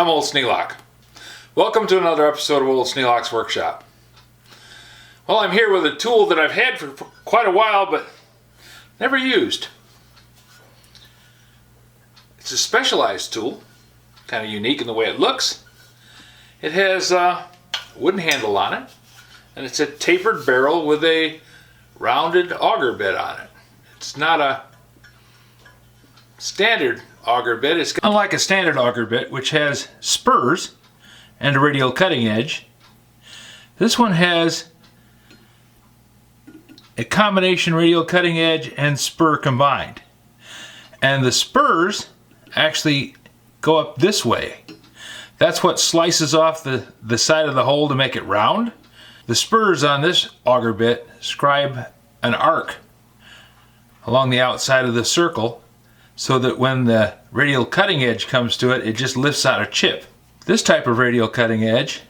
I'm Old Sneelock. Welcome to another episode of Old Sneelock's Workshop. Well, I'm here with a tool that I've had for quite a while but never used. It's a specialized tool, kind of unique in the way it looks. It has a wooden handle on it, and it's a tapered barrel with a rounded auger bit on it. It's not a standard auger bit. It's unlike a standard auger bit, which has spurs and a radial cutting edge. This one has a combination radial cutting edge and spur combined. And the spurs actually go up this way. That's what slices off the side of the hole to make it round. The spurs on this auger bit scribe an arc along the outside of the circle, so that when the radial cutting edge comes to it, it just lifts out a chip. This type of radial cutting edge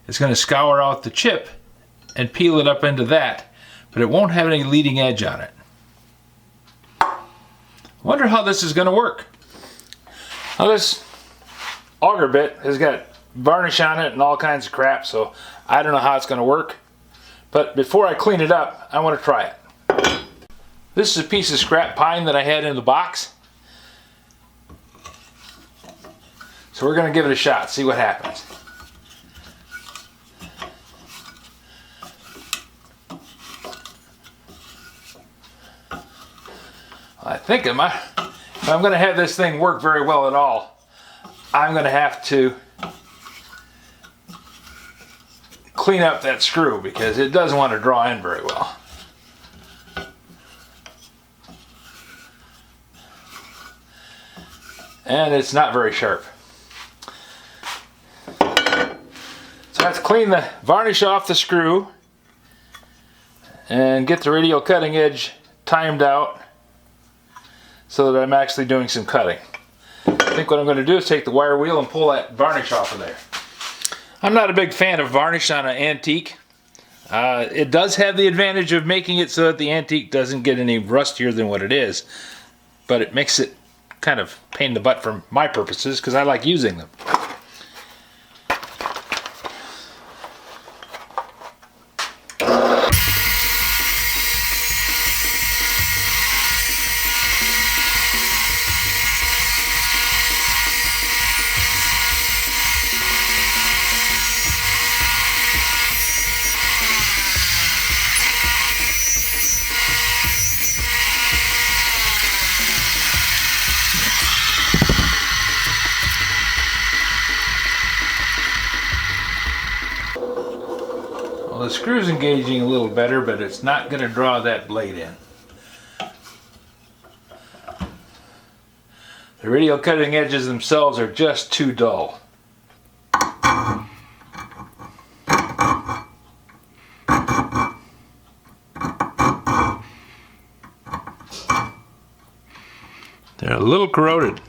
is going to scour out the chip and peel it up into that, but it won't have any leading edge on it. I wonder how this is going to work. Now, this auger bit has got varnish on it and all kinds of crap, so I don't know how it's going to work. But before I clean it up, I want to try it. This is a piece of scrap pine that I had in the box. So we're going to give it a shot, see what happens. I think if I'm going to have this thing work very well at all, I'm going to have to clean up that screw because it doesn't want to draw in very well. And it's not very sharp. So I have to clean the varnish off the screw and get the radial cutting edge timed out so that I'm actually doing some cutting. I think what I'm going to do is take the wire wheel and pull that varnish off of there. I'm not a big fan of varnish on an antique. It does have the advantage of making it so that the antique doesn't get any rustier than what it is, but it makes it kind of pain in the butt for my purposes because I like using them. Well, the screw's engaging a little better, but it's not going to draw that blade in. The radial cutting edges themselves are just too dull. They're a little corroded.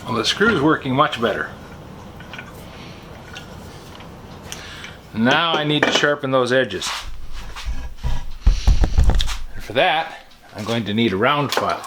Well, the screw's working much better. Now I need to sharpen those edges. And for that, I'm going to need a round file.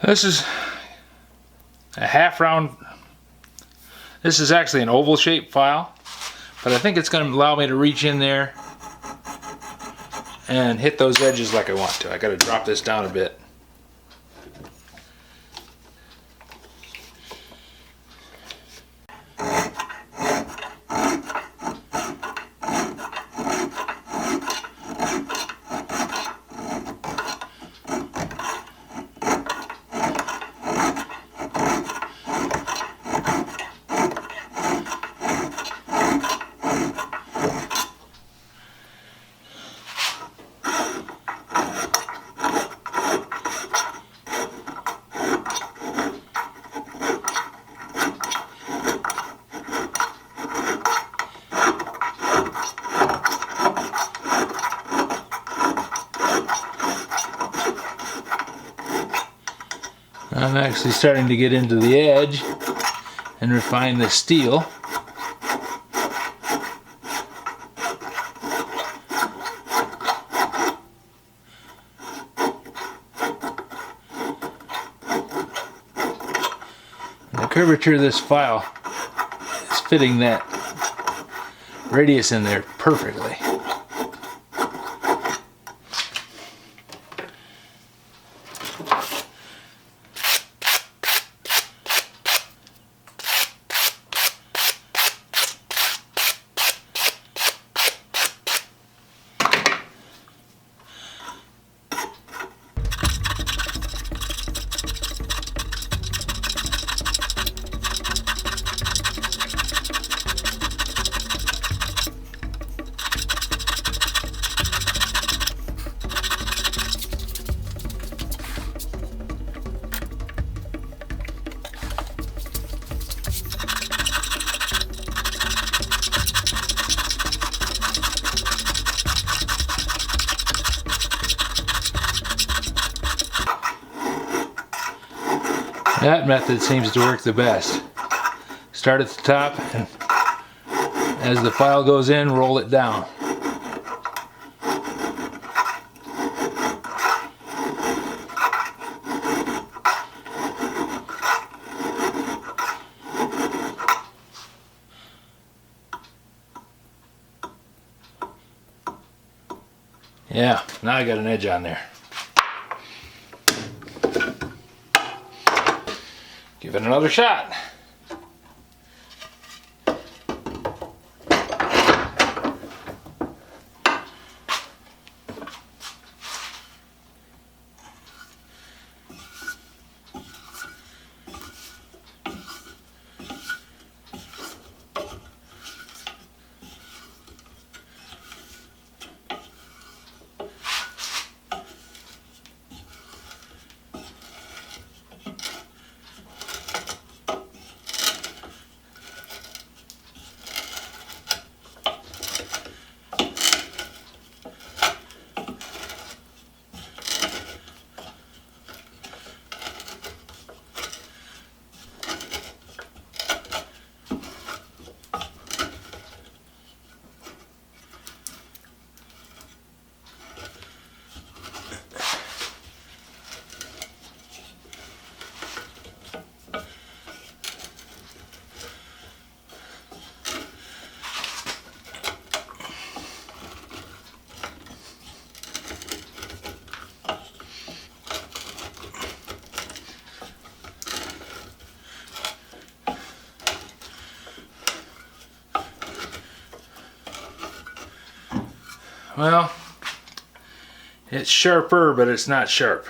This is a half round. This is actually an oval shaped file, but I think it's going to allow me to reach in there and hit those edges like I want to. I got to drop this down a bit. I'm actually starting to get into the edge and refine the steel. The curvature of this file is fitting that radius in there perfectly. That method seems to work the best. Start at the top, and as the file goes in, roll it down. Yeah, now I got an edge on there. Give it another shot. Well, it's sharper, but it's not sharp.